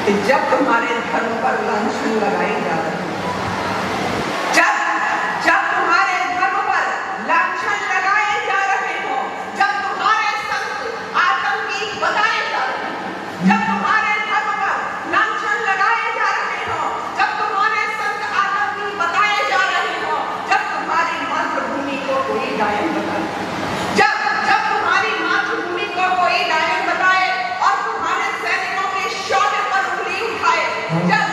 कि जब तुम्हारे धर्म पर लांछन लगाई जा रही है, जब तुम्हारे धर्म पर लांछन लगाए जा रहे हो, जब तुम्हारे संत आतंकी बताए जा रहे हो, जब तुम्हारे धर्म पर लांछन लगाए जा रहे हो, जब तुम्हारे संत आतंकी बताए जा रहे हो, जब तुम्हारी मातृभूमि को कोई डायन बताए, जब तुम्हारी मातृभूमि को कोई डायन बताए और तुम्हारे सैनिकों के शौर्य पर उंगली उठाए, जब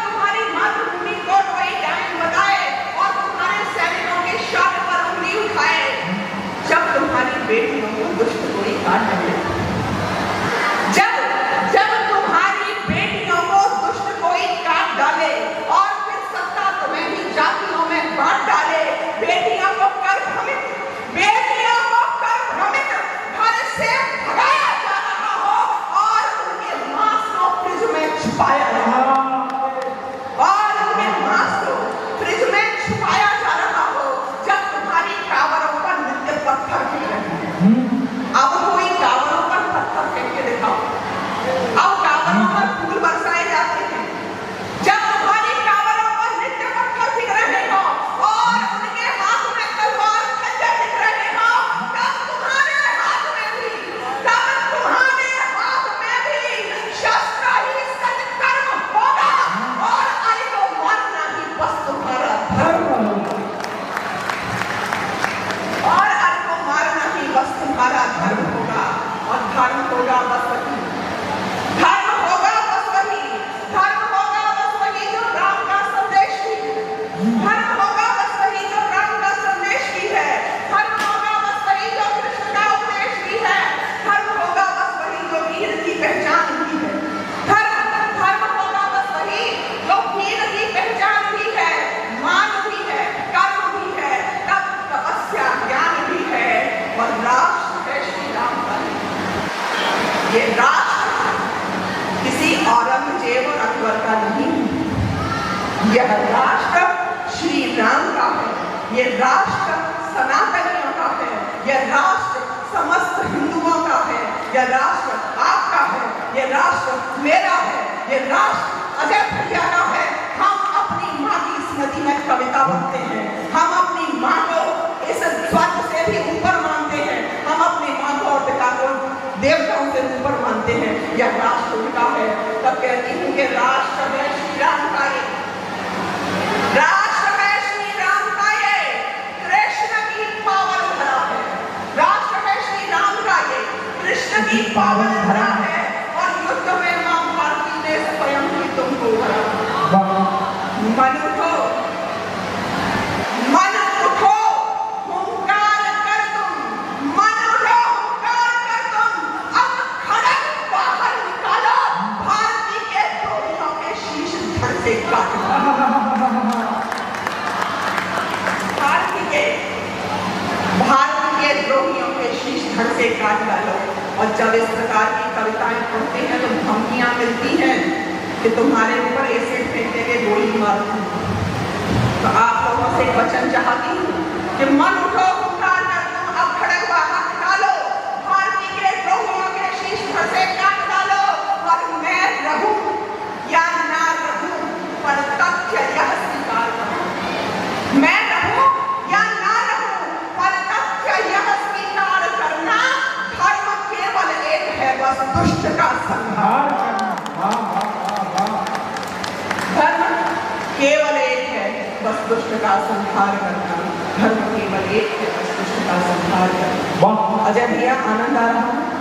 तुम्हारी मातृभूमि को कोई डायन बताए और तुम्हारे सैनिकों के शौर्य पर उंगली उठाए, जब तुम्हारी बेटियों को दुष्ट कोई काट डाले, जब तुम्हारी बेटियों को दुष्ट कोई काट डाले और फिर सत्ता तुम्हें भी जातियों में बांट डाले, बेटियों को कर भ्रमित घर से भगाया जा रहा हो और उनके मांस को फ्रिज में छुपाया जा रहा हो, और उनके मांस को फ्रिज में छुपाया जा रहा हो, जब तुम्हारी टावरों पर नित्य पत्थर फेंक रहे हैं। अब कोई टावरों पर पत्थर फेंक के दिखाओ, अब टावरों पर फूल बरसाए जाते हैं, जब तुम्हारी टावरों पर नित्य पत्थर फेंक रहे हो और उनके हाथ में तलवार खंजर दिख रहे हो, तब तुम्हारे हाथ में भी शस्त्र ही सत्कर्म होगा और अरे को मारना ही बस तुम्हारा धर्म होगा, और अरे को मारना ही बस तुम्हारा धर्म होगा, और धर्म होगा बस वही, धर्म होगा बस वही, धर्म होगा बस वही जो राम का संदेश भी है, धर्म होगा बस वही जो राम का संदेश भी है, धर्म होगा बस वही जो कृष्ण का उपदेश भी है, धर्म होगा बस वही जो वीर की पहचान भी है, धर्म होगा बस वही जो वीर की पहचान भी है, मान भी है, कर्म भी है, तप तपस्या ज्ञान भी है, और राष्ट्र है श्री राम का। ये राष्ट्र किसी औरंगजेब और अकबर का नहीं, यह राष्ट्र श्री राम का है, ये राष्ट्र सनातनियों का है, यह राष्ट्र समस्त हिंदुओं का है, यह राष्ट्र आपका है, यह राष्ट्र मेरा है, यह राष्ट्र अजय भैया का है। हम अपनी माँ की स्मृति में कविता बनते हैं, हम अपनी माँ को इस स्वर्ग से भी ऊपर मानते हैं, हम अपनी माँ को और पिता को देवताओं से ऊपर मानते हैं, यह राष्ट्र उनका है। तब कहती हूँ कि राष्ट्र है श्री राम का, ये राष्ट्र है श्री राम का, ये कृष्ण की पावन धरा है, राष्ट्र है श्री राम का, ये कृष्ण की पावन धरा है, और युद्ध में मां भारती ने स्वयं ही तुमको हरा। मन उठो, मन उठो, हुंकार कर तुम, मन उठो, हुंकार कर तुम, अब खड़ग बाहर निकालो, भारती के द्रोहियों के शीश धड़ से काटो, भारती के द्रोहियों के शीश धड़ से काट डालो। और जब इस प्रकार की कविताएं पढ़ते हैं तो धमकियां मिलती हैं कि तुम्हारे ऊपर एसिड फेंक देंगे, गोली मार देंगे, तो आप लोगों से वचन चाहती हूँ कि मन उठो, हुंकार कर तुम, अब खड़ग बाहर निकालो, भारती के द्रोहियों के शीश धड़ से काट डालो, और मैं रहूं या ना रहूं पर तथ्य यह स्वीकार करो, मैं रहूं या ना रहूं पर तथ्य यह स्वीकार करना, धर्म केवल एक है बस दुष्ट का संहार करना, धर्म केवल एक है बस दुष्ट का संहार करना, धर्म केवल एक है बस दुष्ट का संहार करना। अजय भैया आनंद आ रहा है।